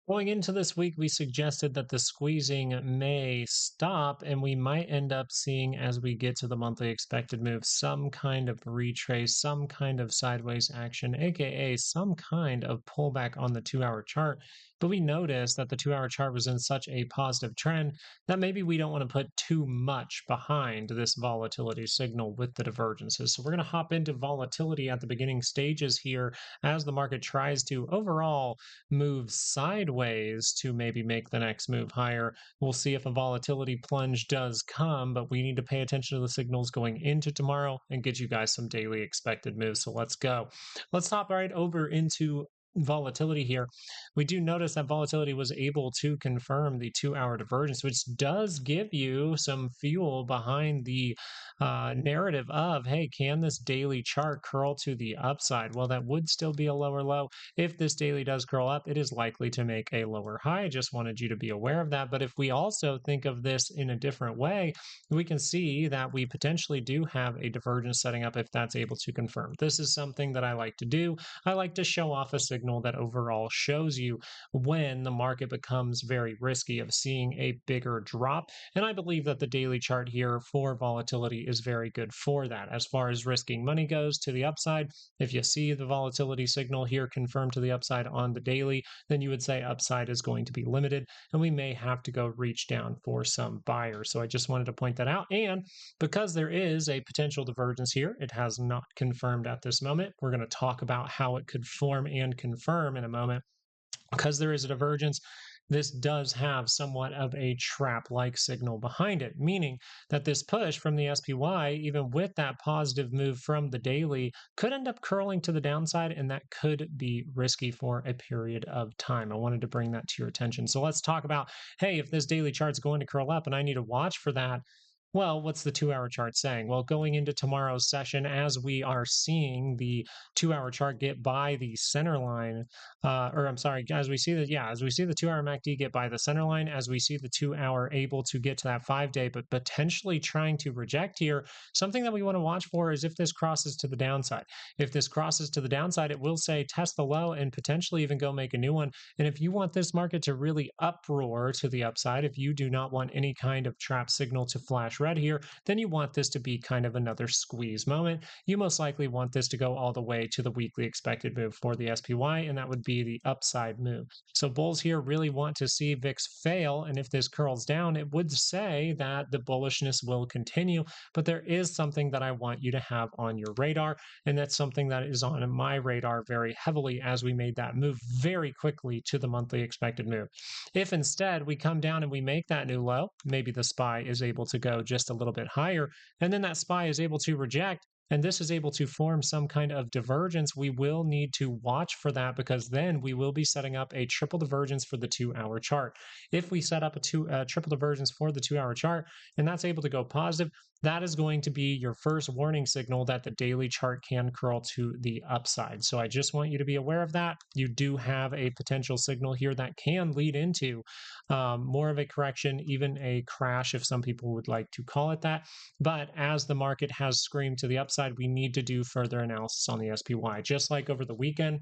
Going into this week, we suggested that the squeezing may stop, and we might end up seeing, as we get to the monthly expected move, some kind of retrace, some kind of sideways action, aka some kind of pullback on the 2 hour chart. But we noticed that the 2 hour chart was in such a positive trend that maybe we don't want to put too much behind this volatility signal with the divergences. So we're going to hop into volatility at the beginning stages here as the market tries to overall move sideways to maybe make the next move higher. We'll see if a volatility plunge does come, but we need to pay attention to the signals going into tomorrow and get you guys some daily expected moves. So let's go. Let's hop right over into volatility here. We do notice that volatility was able to confirm the 2 hour divergence, which does give you some fuel behind the narrative of, hey, can this daily chart curl to the upside? Well, that would still be a lower low. If this daily does curl up, it is likely to make a lower high. I just wanted you to be aware of that. But if we also think of this in a different way, we can see that we potentially do have a divergence setting up if that's able to confirm. This is something that I like to do. I like to show off a signal that overall shows you when the market becomes very risky of seeing a bigger drop. And I believe that the daily chart here for volatility is very good for that. As far as risking money goes to the upside, if you see the volatility signal here confirmed to the upside on the daily, then you would say upside is going to be limited and we may have to go reach down for some buyers. So I just wanted to point that out. And because there is a potential divergence here, it has not confirmed at this moment. We're going to talk about how it could form and confirm in a moment. Because there is a divergence, this does have somewhat of a trap-like signal behind it, meaning that this push from the SPY, even with that positive move from the daily, could end up curling to the downside, and that could be risky for a period of time. I wanted to bring that to your attention. So let's talk about, hey, if this daily chart's going to curl up and I need to watch for that, well, what's the 2 hour chart saying? Well, going into tomorrow's session, as we are seeing the 2 hour chart get by the center line, or I'm sorry, as we see that, yeah, as we see the 2 hour MACD get by the center line, as we see the 2 hour able to get to that 5 day, but potentially trying to reject here, something that we want to watch for is if this crosses to the downside. If this crosses to the downside, it will say test the low and potentially even go make a new one. And if you want this market to really uproar to the upside, if you do not want any kind of trap signal to flash red here, then you want this to be kind of another squeeze moment. You most likely want this to go all the way to the weekly expected move for the SPY, and that would be the upside move. So bulls here really want to see VIX fail, and if this curls down, it would say that the bullishness will continue, but there is something that I want you to have on your radar, and that's something that is on my radar very heavily as we made that move very quickly to the monthly expected move. If instead we come down and we make that new low, maybe the SPY is able to go just a little bit higher, and then that SPY is able to reject, and this is able to form some kind of divergence, we will need to watch for that because then we will be setting up a triple divergence for the 2 hour chart. If we set up a triple divergence for the 2 hour chart and that's able to go positive, that is going to be your first warning signal that the daily chart can curl to the upside. So I just want you to be aware of that. You do have a potential signal here that can lead into more of a correction, even a crash, if some people would like to call it that. But as the market has screamed to the upside, we need to do further analysis on the SPY. Just like over the weekend,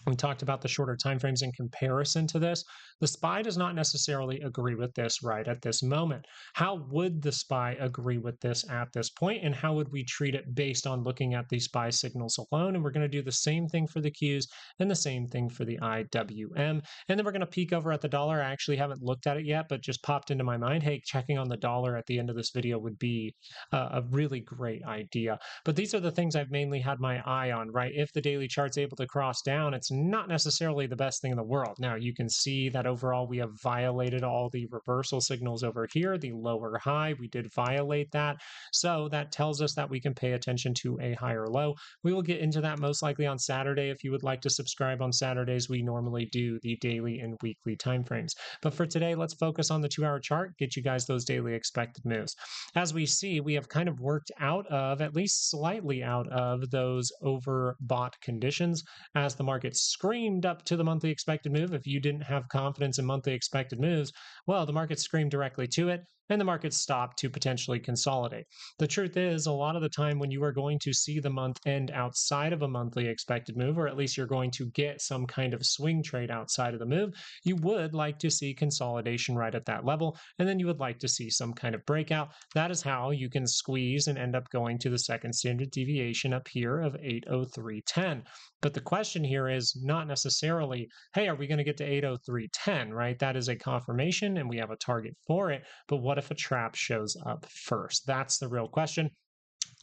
we talked about the shorter timeframes in comparison to this. The SPY does not necessarily agree with this right at this moment. How would the SPY agree with this at this point, and how would we treat it based on looking at the SPY signals alone? And we're going to do the same thing for the Qs and the same thing for the IWM. And then we're going to peek over at the dollar. I actually haven't looked at it yet, but just popped into my mind, hey, checking on the dollar at the end of this video would be a really great idea. But these are the things I've mainly had my eye on, right? If the daily chart's able to cross down, it's not necessarily the best thing in the world. Now, you can see that overall we have violated all the reversal signals over here, the lower high, we did violate that. So that tells us that we can pay attention to a higher low. We will get into that most likely on Saturday. If you would like to subscribe on Saturdays, we normally do the daily and weekly timeframes. But for today, let's focus on the 2 hour chart, get you guys those daily expected moves. As we see, we have kind of worked out of, at least slightly out of, those overbought conditions as the market screamed up to the monthly expected move. If you didn't have confidence in monthly expected moves, well, the market screamed directly to it. and the market stopped to potentially consolidate. The truth is, a lot of the time when you are going to see the month end outside of a monthly expected move, or at least you're going to get some kind of swing trade outside of the move, you would like to see consolidation right at that level, and then you would like to see some kind of breakout. That is how you can squeeze and end up going to the second standard deviation up here of 803.10. But the question here is not necessarily, hey, are we going to get to 803.10, right? That is a confirmation and we have a target for it. But what if a trap shows up first? That's the real question.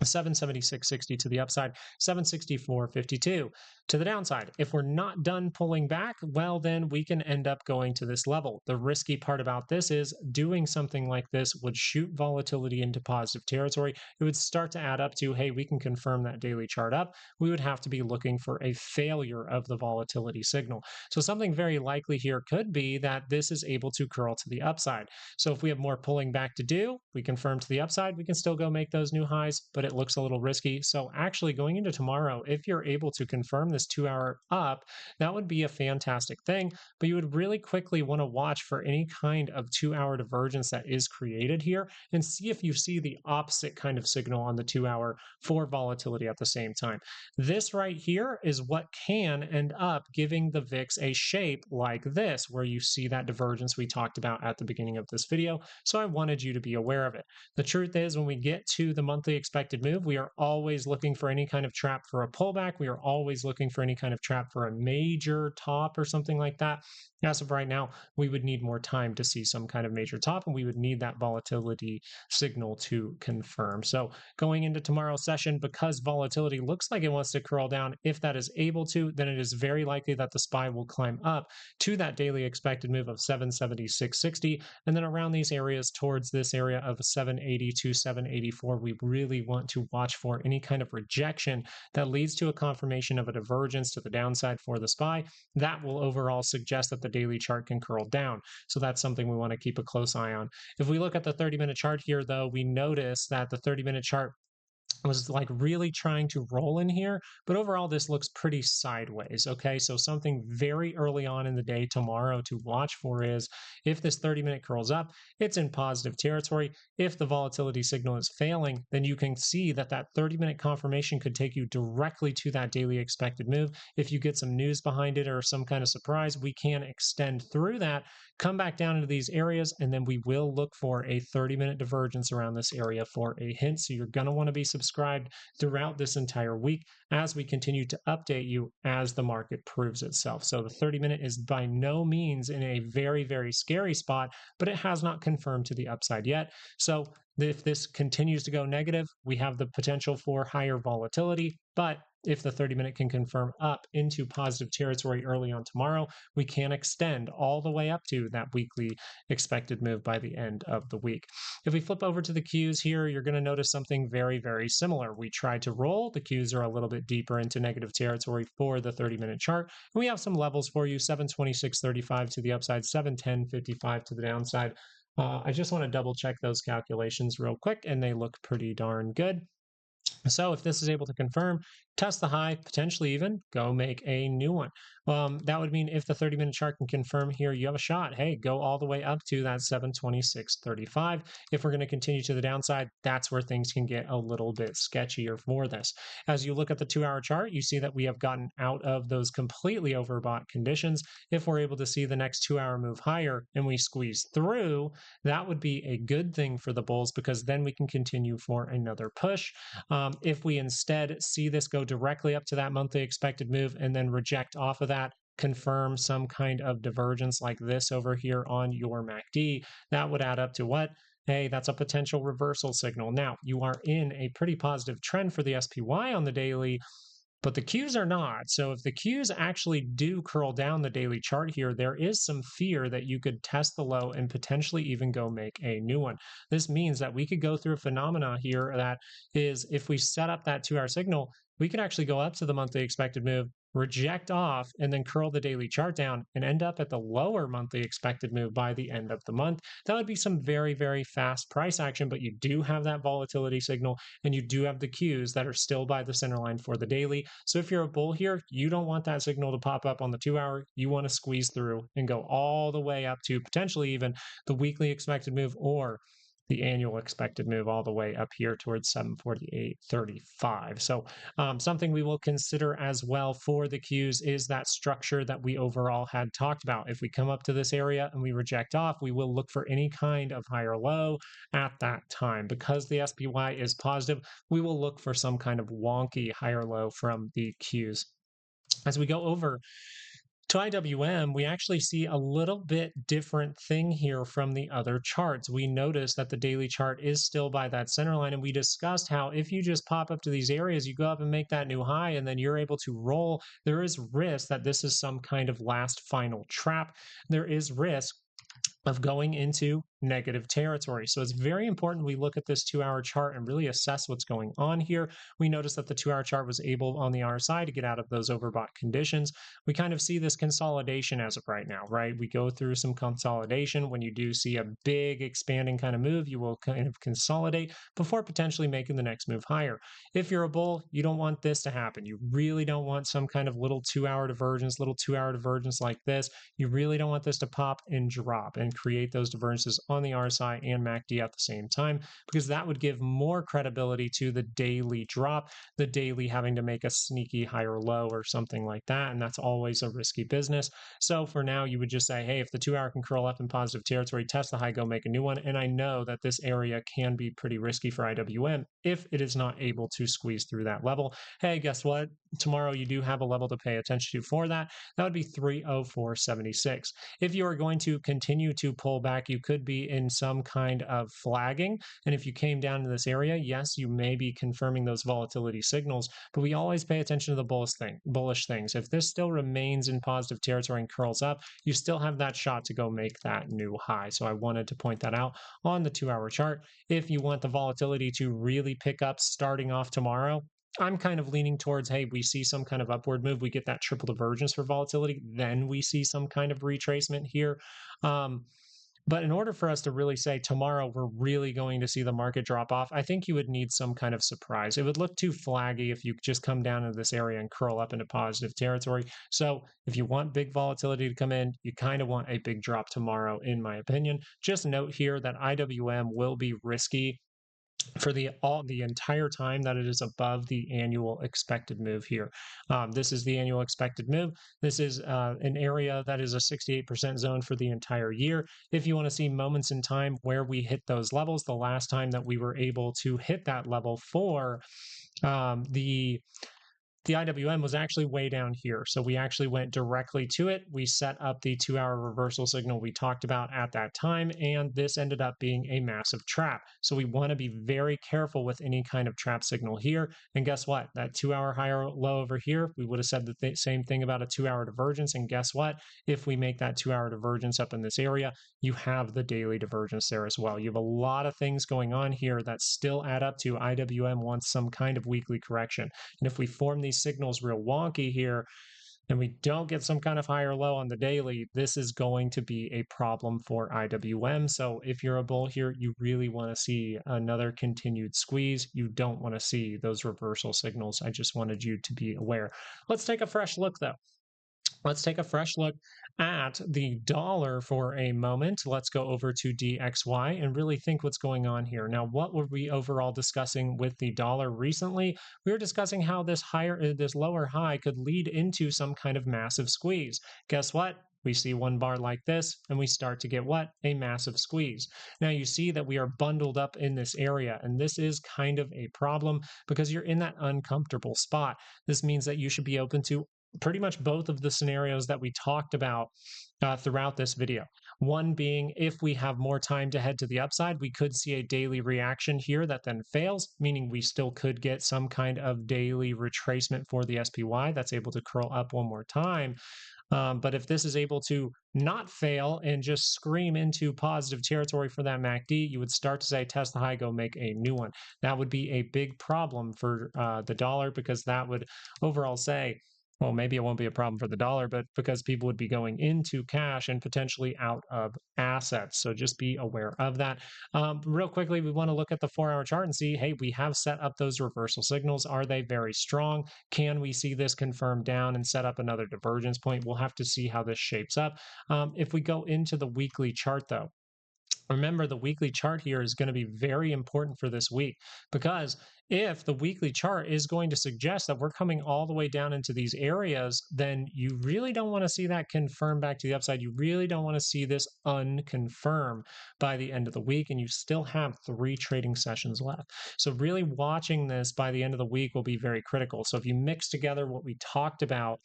776.60 to the upside, 764.52 to the downside. If we're not done pulling back, well, then we can end up going to this level. The risky part about this is doing something like this would shoot volatility into positive territory. It would start to add up to, hey, we can confirm that daily chart up. We would have to be looking for a failure of the volatility signal. So something very likely here could be that this is able to curl to the upside. So if we have more pulling back to do, we confirm to the upside, we can still go make those new highs, but it looks a little risky. So actually going into tomorrow, if you're able to confirm this 2-hour up, that would be a fantastic thing, but you would really quickly want to watch for any kind of 2-hour divergence that is created here and see if you see the opposite kind of signal on the 2-hour for volatility at the same time. This right here is what can end up giving the VIX a shape like this, where you see that divergence we talked about at the beginning of this video. So I wanted you to be aware of it. The truth is, when we get to the monthly expected move, we are always looking for any kind of trap for a pullback. We are always looking for any kind of trap for a major top or something like that. As of right now, we would need more time to see some kind of major top, and we would need that volatility signal to confirm. So going into tomorrow's session, because volatility looks like it wants to curl down, if that is able to, then it is very likely that the SPY will climb up to that daily expected move of 776.60, and then around these areas towards this area of 780 to 784, we really want to watch for any kind of rejection that leads to a confirmation of a divergence to the downside for the SPY. That will overall suggest that the daily chart can curl down. So that's something we want to keep a close eye on. If we look at the 30-minute chart here, though, we notice that the 30-minute chart was like really trying to roll in here, but overall this looks pretty sideways. Okay, so something very early on in the day tomorrow to watch for is if this 30-minute curls up, it's in positive territory. If the volatility signal is failing, then you can see that that 30-minute confirmation could take you directly to that daily expected move. If you get some news behind it or some kind of surprise, we can extend through that, come back down into these areas, and then we will look for a 30-minute divergence around this area for a hint. So you're going to want to be subscribed throughout this entire week as we continue to update you as the market proves itself. So the 30-minute is by no means in a very, very scary spot, but it has not confirmed to the upside yet. So if this continues to go negative, we have the potential for higher volatility, but if the 30-minute can confirm up into positive territory early on tomorrow, we can extend all the way up to that weekly expected move by the end of the week. If we flip over to the Qs here, you're going to notice something very, very similar. We tried to roll. The Qs are a little bit deeper into negative territory for the 30-minute chart. And we have some levels for you, 726.35 to the upside, 710.55 to the downside. I just want to double check those calculations real quick, and they look pretty darn good. So if this is able to confirm, test the high, potentially even go make a new one. That would mean if the 30-minute chart can confirm here, you have a shot. Hey, go all the way up to that 726.35. If we're going to continue to the downside, that's where things can get a little bit sketchier for this. As you look at the 2-hour chart, you see that we have gotten out of those completely overbought conditions. If we're able to see the next 2-hour move higher and we squeeze through, that would be a good thing for the bulls, because then we can continue for another push. If we instead see this go directly up to that monthly expected move and then reject off of that, confirm some kind of divergence like this over here on your MACD, that would add up to what? Hey, that's a potential reversal signal. Now, you are in a pretty positive trend for the SPY on the daily, but the Qs are not. So if the Qs actually do curl down the daily chart here, there is some fear that you could test the low and potentially even go make a new one. This means that we could go through a phenomena here that is, if we set up that 2-hour signal, we could actually go up to the monthly expected move, reject off, and then curl the daily chart down and end up at the lower monthly expected move by the end of the month. That would be some very, very fast price action, but you do have that volatility signal and you do have the Qs that are still by the center line for the daily. So if you're a bull here, you don't want that signal to pop up on the 2-hour. You want to squeeze through and go all the way up to potentially even the weekly expected move or the annual expected move all the way up here towards 748.35. So something we will consider as well for the Qs is that structure that we overall had talked about. If we come up to this area and we reject off, we will look for any kind of higher low at that time. Because the SPY is positive, we will look for some kind of wonky higher low from the Qs. As we go over to IWM, we actually see a little bit different thing here from the other charts. We notice that the daily chart is still by that center line, and we discussed how if you just pop up to these areas, you go up and make that new high, and then you're able to roll. There is risk that this is some kind of last final trap. There is risk of going into negative territory. So it's very important we look at this 2-hour chart and really assess what's going on here. We noticed that the 2-hour chart was able on the RSI to get out of those overbought conditions. We kind of see this consolidation as of right now, right? We go through some consolidation. When you do see a big expanding kind of move, you will kind of consolidate before potentially making the next move higher. If you're a bull, you don't want this to happen. You really don't want some kind of little 2-hour divergence, like this. You really don't want this to pop and drop and create those divergences on the RSI and MACD at the same time, because that would give more credibility to the daily drop, the daily having to make a sneaky higher low or something like that. And that's always a risky business. So for now, you would just say, hey, if the 2-hour can curl up in positive territory, test the high, go make a new one. And I know that this area can be pretty risky for IWM if it is not able to squeeze through that level. Hey, guess what? Tomorrow you do have a level to pay attention to for that. That would be 304.76. If you are going to continue to pull back, you could be in some kind of flagging. And if you came down to this area, yes, you may be confirming those volatility signals, but we always pay attention to the bullish things. If this still remains in positive territory and curls up, you still have that shot to go make that new high. So I wanted to point that out on the 2-hour chart. If you want the volatility to really pick up starting off tomorrow, I'm kind of leaning towards, hey, we see some kind of upward move, we get that triple divergence for volatility, then we see some kind of retracement here. But in order for us to really say tomorrow we're really going to see the market drop off, I think you would need some kind of surprise. It would look too flaggy if you just come down into this area and curl up into positive territory. So if you want big volatility to come in, you kind of want a big drop tomorrow, in my opinion. Just note here that IWM will be risky for the entire time that it is above the annual expected move here. This is the annual expected move. This is an area that is a 68% zone for the entire year. If you want to see moments in time where we hit those levels, the last time that we were able to hit that level for the IWM was actually way down here. So we actually went directly to it. We set up the 2-hour reversal signal we talked about at that time, and this ended up being a massive trap. So we want to be very careful with any kind of trap signal here. And guess what? That 2-hour higher low over here, we would have said the same thing about a 2-hour divergence. And guess what? If we make that 2-hour divergence up in this area, you have the daily divergence there as well. You have a lot of things going on here that still add up to IWM wants some kind of weekly correction. And if we form these signals real wonky here and we don't get some kind of higher low on the daily, this is going to be a problem for IWM. So if you're a bull here, you really want to see another continued squeeze. You don't want to see those reversal signals. I just wanted you to be aware. Let's take a fresh look though. Let's take a fresh look at the dollar for a moment. Let's go over to DXY and really think what's going on here. Now, what were we overall discussing with the dollar recently? We were discussing how this lower high could lead into some kind of massive squeeze. Guess what? We see one bar like this and we start to get what? A massive squeeze. Now you see that we are bundled up in this area, and this is kind of a problem because you're in that uncomfortable spot. This means that you should be open to pretty much both of the scenarios that we talked about throughout this video. One being, if we have more time to head to the upside, we could see a daily reaction here that then fails, meaning we still could get some kind of daily retracement for the SPY that's able to curl up one more time. But if this is able to not fail and just scream into positive territory for that MACD, you would start to say, test the high, go make a new one. That would be a big problem for the dollar, because that would overall say, well, maybe it won't be a problem for the dollar, but because people would be going into cash and potentially out of assets. So just be aware of that. Real quickly, we want to look at the 4-hour chart and see, hey, we have set up those reversal signals. Are they very strong? Can we see this confirm down and set up another divergence point? We'll have to see how this shapes up. If we go into the weekly chart, though, Remember, the weekly chart here is going to be very important for this week, because if the weekly chart is going to suggest that we're coming all the way down into these areas, then you really don't want to see that confirm back to the upside. You really don't want to see this unconfirm by the end of the week, and you still have 3 trading sessions left. So really watching this by the end of the week will be very critical. So if you mix together what we talked about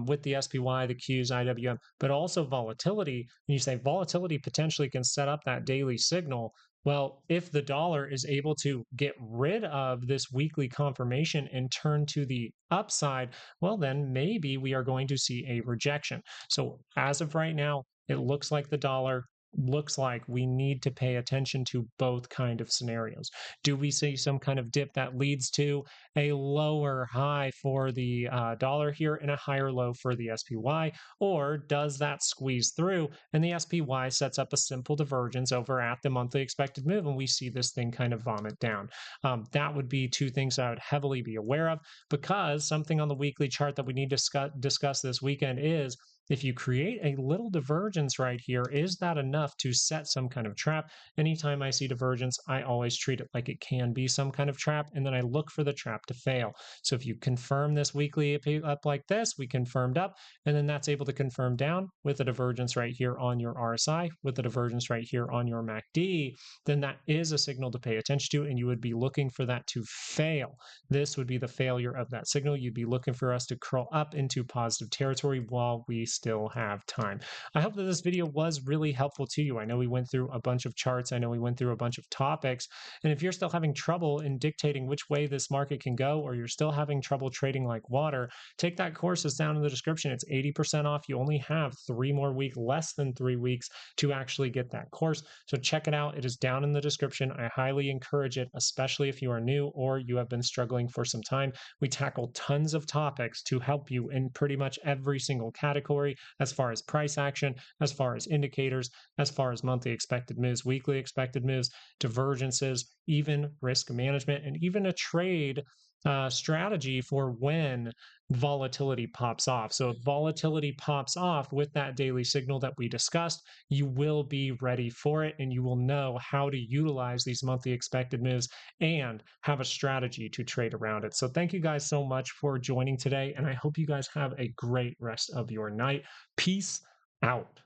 with the SPY, the Qs, IWM, but also volatility. And you say volatility potentially can set up that daily signal. Well, if the dollar is able to get rid of this weekly confirmation and turn to the upside, well, then maybe we are going to see a rejection. So as of right now, it looks like the dollar looks like we need to pay attention to both kind of scenarios. Do we see some kind of dip that leads to a lower high for the dollar here and a higher low for the SPY? Or does that squeeze through and the SPY sets up a simple divergence over at the monthly expected move and we see this thing kind of vomit down? That would be 2 things I would heavily be aware of, because something on the weekly chart that we need to discuss this weekend is, if you create a little divergence right here, is that enough to set some kind of trap? Anytime I see divergence, I always treat it like it can be some kind of trap, and then I look for the trap to fail. So if you confirm this weekly up like this, we confirmed up, and then that's able to confirm down with a divergence right here on your RSI, with a divergence right here on your MACD, then that is a signal to pay attention to, and you would be looking for that to fail. This would be the failure of that signal. You'd be looking for us to curl up into positive territory while we still have time. I hope that this video was really helpful to you. I know we went through a bunch of charts. I know we went through a bunch of topics. And if you're still having trouble in dictating which way this market can go, or you're still having trouble trading like water, take that course. It's down in the description. It's 80% off. You only have 3 more weeks, less than 3 weeks to actually get that course. So check it out. It is down in the description. I highly encourage it, especially if you are new or you have been struggling for some time. We tackle tons of topics to help you in pretty much every single category, as far as price action, as far as indicators, as far as monthly expected moves, weekly expected moves, divergences, even risk management, and even a trade strategy for when volatility pops off. So if volatility pops off with that daily signal that we discussed, you will be ready for it and you will know how to utilize these monthly expected moves and have a strategy to trade around it. So thank you guys so much for joining today, and I hope you guys have a great rest of your night. Peace out.